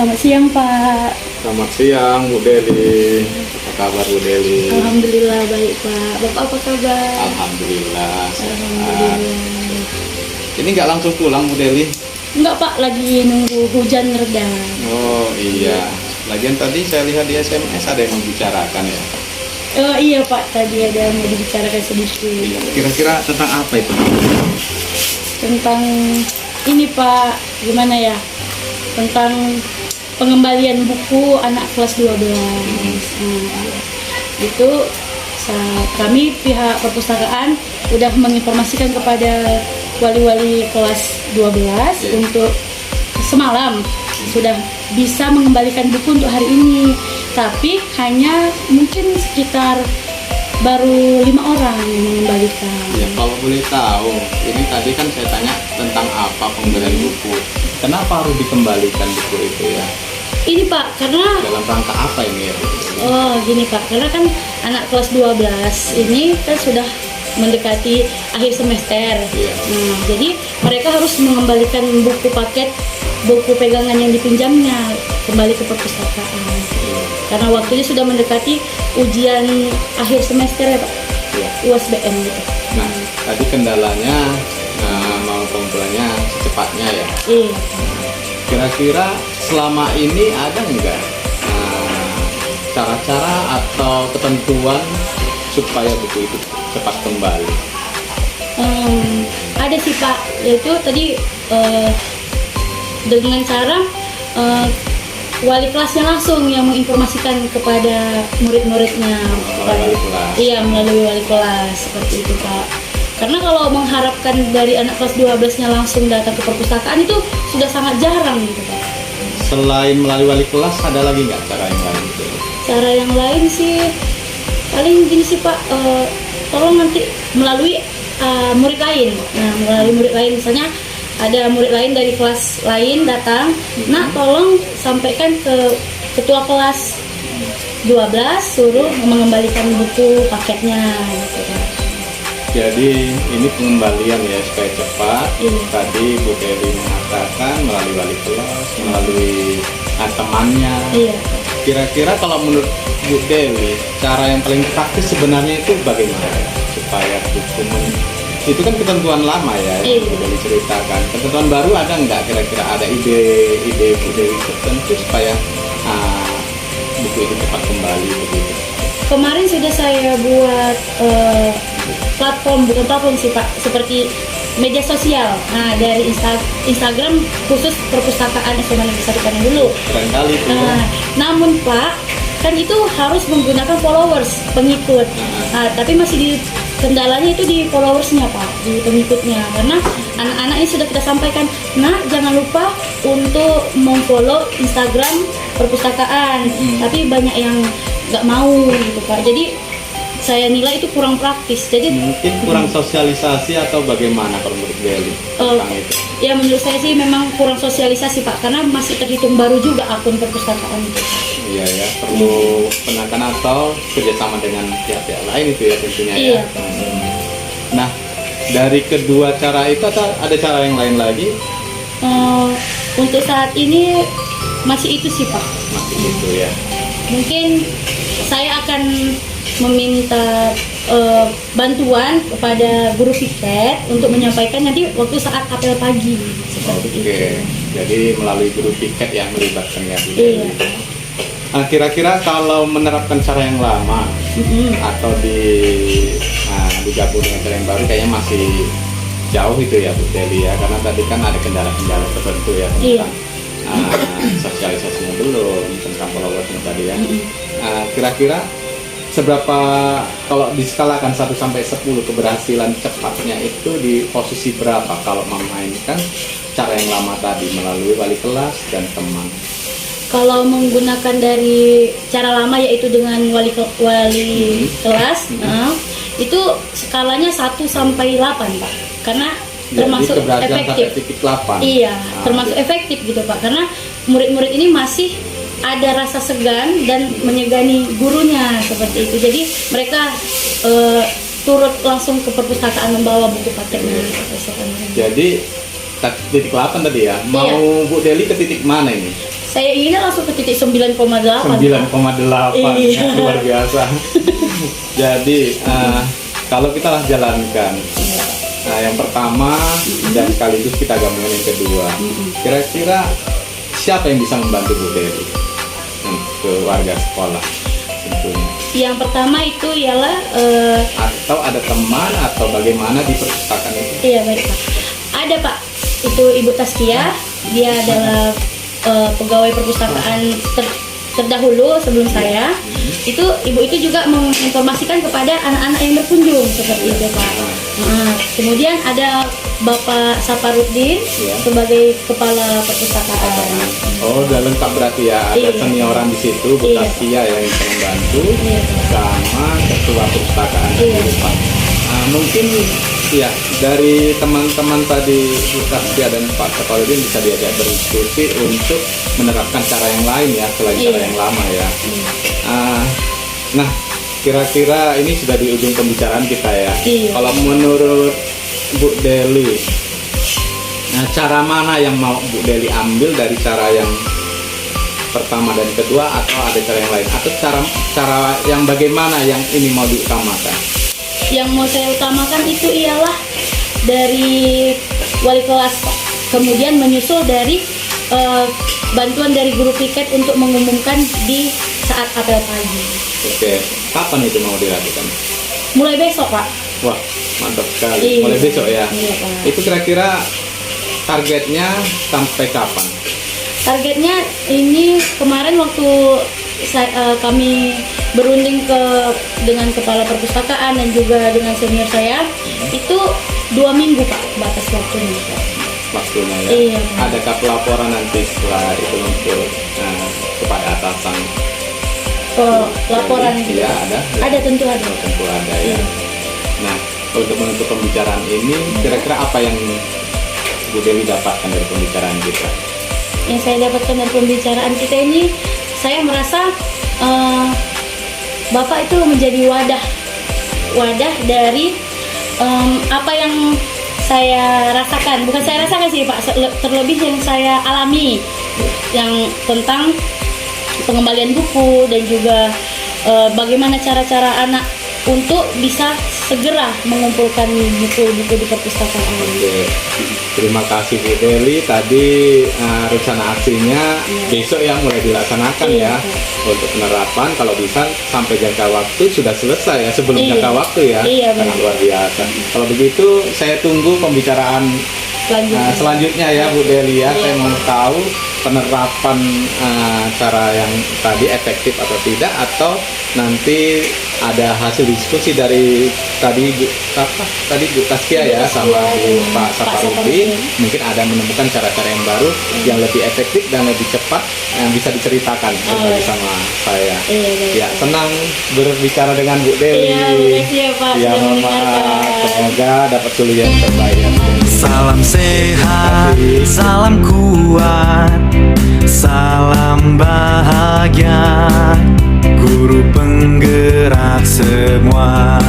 Selamat siang Pak. Selamat siang Bu Deli. Apa kabar Bu Deli? Alhamdulillah baik Pak. Bapak apa kabar? Alhamdulillah. Alhamdulillah. Ini nggak langsung pulang Bu Deli? Enggak Pak, lagi nunggu hujan reda. Oh iya. Lagian tadi saya lihat di SMS ada yang membicarakan ya. Iya Pak, tadi ada yang mau dibicarakan sedikit. Iya. Kira-kira tentang apa itu? Tentang ini Pak, gimana ya? Tentang pengembalian buku anak kelas 12. Itu kami pihak perpustakaan udah menginformasikan kepada wali-wali kelas 12 untuk semalam sudah bisa mengembalikan buku untuk hari ini, tapi hanya mungkin sekitar baru 5 orang yang mengembalikan. Ya kalau boleh tahu, ini tadi kan saya tanya tentang apa pengembalian buku. Kenapa harus dikembalikan buku itu ya? Ini Pak, karena Dalam rangka apa ini ya? oh gini Pak, karena kan anak kelas 12 ini kan sudah mendekati akhir semester. Iya. Nah, jadi mereka harus mengembalikan buku paket, buku pegangan yang dipinjamnya kembali ke perpustakaan. Karena waktunya sudah mendekati ujian akhir semester ya Pak, Iya. USBN gitu. Nah, tadi kendalanya mau pengumpulannya secepatnya ya. Iya. Kira-kira selama ini ada nggak cara-cara atau ketentuan supaya buku itu cepat kembali? Ada sih Pak, yaitu tadi dengan cara wali kelasnya langsung yang menginformasikan kepada murid-muridnya. Melalui wali kelas. Iya, melalui wali kelas seperti itu Pak. Karena kalau mengharapkan dari anak kelas 12-nya langsung datang ke perpustakaan itu sudah sangat jarang gitu Pak. Selain melalui wali kelas, ada lagi nggak cara yang lain? Cara yang lain sih paling gini sih Pak, tolong nanti melalui murid lain. Nah, melalui murid lain, misalnya ada murid lain dari kelas lain datang, nah tolong sampaikan ke ketua kelas 12 suruh mengembalikan buku paketnya gitu kan. Jadi ini pengembalian ya supaya cepat. Iya. Tadi Bu Dewi mengatakan melalui wali kelas, melalui temannya. Iya. Kira-kira kalau menurut Bu Dewi, cara yang paling praktis sebenarnya itu bagaimana ya? Supaya buku itu kan ketentuan lama ya, yang Iya. Bu Dewi ceritakan. Ketentuan baru ada nggak kira-kira, ada ide Bu Dewi tertentu supaya buku itu cepat kembali begitu? Kemarin sudah saya buat bukan platform sih Pak, seperti media sosial. Nah, dari Instagram khusus perpustakaan SMA Negeri 1 Padang dulu. Keren kali itu ya. Namun Pak, kan itu harus menggunakan followers, pengikut. Nah, tapi masih di kendalanya itu di followersnya Pak, di pengikutnya. Karena anak-anak ini sudah kita sampaikan, nah jangan lupa untuk memfollow Instagram perpustakaan. Tapi banyak yang nggak mau gitu Pak. Jadi saya nilai itu kurang praktis. Jadi Mungkin kurang sosialisasi atau bagaimana kalau menurut Dewi tentang itu? ya menurut saya sih memang kurang sosialisasi Pak, karena masih terhitung baru juga akun perpustakaan itu. Iya ya, perlu penekanan atau kerjasama dengan pihak-pihak lain itu ya tentunya Iya. ya. Nah, dari kedua cara itu atau ada cara yang lain lagi? Untuk saat ini masih itu sih Pak. Masih itu ya. Mungkin saya akan meminta bantuan kepada guru piket untuk menyampaikan nanti waktu saat apel pagi seperti itu. Oke, jadi melalui guru piket yang melibatkan ya Bu Iya. Dewi. Nah, kira-kira kalau menerapkan cara yang lama atau digabung dengan cara yang baru kayaknya masih jauh itu ya Bu Dewi ya, karena tadi kan ada kendala-kendala tertentu ya Iya. tentang sosialisasinya belum, tentang followersnya tadi ya. Kira-kira seberapa, kalau diskalakan 1 sampai 10 keberhasilan cepatnya itu di posisi berapa kalau memainkan cara yang lama tadi melalui wali kelas dan teman? Kalau menggunakan dari cara lama yaitu dengan wali kelas, itu skalanya 1 sampai 8 Pak. Karena termasuk Jadi keberhasilan efektif. sampai titik 8. Iya, termasuk efektif gitu Pak. Karena murid-murid ini masih ada rasa segan dan menyegani gurunya seperti itu. Jadi mereka turut langsung ke perpustakaan membawa buku paketnya. Jadi titik 8 tadi ya. Mau Bu Deli ke titik mana ini? saya inginnya langsung ke titik 9,8. 9,8 Iya. ya, luar biasa. Jadi kalau kita lah jalankan yang pertama dan sekaligus kita gabungkan yang kedua, kira-kira siapa yang bisa membantu Bu Dewi untuk warga sekolah tentunya? Yang pertama itu ialah Atau ada teman atau bagaimana di perpustakaan itu? iya baik Pak. Ada Pak, itu Ibu Taskia, dia adalah pegawai perpustakaan terdahulu sebelum saya. Itu ibu itu juga menginformasikan kepada anak-anak yang berkunjung seperti itu Pak. Nah, kemudian ada Bapak Saparudin sebagai kepala perpustakaan. Oh, udah lengkap berarti ya. Ada Iya. senioran di situ, Bu Iya. Taskia yang bisa membantu, Iya. sama ketua perpustakaan. Iya. Pak. Mungkin ya dari teman-teman tadi Bu Taskia dan Pak Saparudin bisa diajak berdiskusi untuk menerapkan cara yang lain ya selain cara Iya. yang lama ya. Nah, kira-kira ini sudah di ujung pembicaraan kita ya. Iya. Kalau menurut Bu Deli, cara mana yang mau Bu Deli ambil dari cara yang pertama dan kedua, atau ada cara yang lain, atau cara yang bagaimana yang ini mau diutamakan? Yang mau saya utamakan itu ialah dari wali kelas Pak. Kemudian menyusul dari bantuan dari guru piket untuk mengumumkan di saat apel pagi. Oke, kapan itu mau dilakukan? Mulai besok Pak. Wah, mantap sekali. Iya. Mulai besok ya. Iya, Pak. Itu kira-kira targetnya sampai kapan? Targetnya ini kemarin waktu kami berunding dengan kepala perpustakaan dan juga dengan senior saya, itu 2 minggu Pak batas waktunya Pak. Waktunya ya. Iya. Adakah pelaporan nanti setelah itu untuk kepada atasan? Laporan Iya, ada. Ada, tentu ada. Tentu ada ya. Iya. Nah, untuk menutup pembicaraan ini, kira-kira apa yang Bu Dewi dapatkan dari pembicaraan kita? Yang saya dapatkan dari pembicaraan kita ini, saya merasa Bapak itu menjadi wadah dari apa yang saya rasakan. Bukan saya rasakan sih Pak, terlebih yang saya alami, yang tentang pengembalian buku dan juga bagaimana cara-cara anak untuk bisa segera mengumpulkan buku-buku di perpustakaan. Oke. Terima kasih Bu Deli. Tadi rencana aksinya besok ya mulai dilaksanakan Iya, ya. Untuk penerapan kalau bisa sampai jangka waktu sudah selesai ya, sebelum Iya. jangka waktu ya. Iya, Sangat benar. luar biasa. Kalau begitu saya tunggu pembicaraan selanjutnya ya Bu Deli ya. Iya. Saya mau tahu penerapan cara yang tadi efektif atau tidak, atau nanti ada hasil diskusi dari tadi Bu Taskia ya sama Bu Pak Saparudin. Mungkin ada menemukan cara-cara yang baru yang lebih efektif dan lebih cepat yang bisa diceritakan berbagi sama saya. Iya. Ya, senang berbicara dengan Bu Deli. Iya, makasih ya Pak Ya, sudah mohon maaf. mendengarkan. Semoga dapat kuliah yang terbaik ya, Bu Deli. Salam sehat, salam kuat, salam bahagia, guru penggerak semua.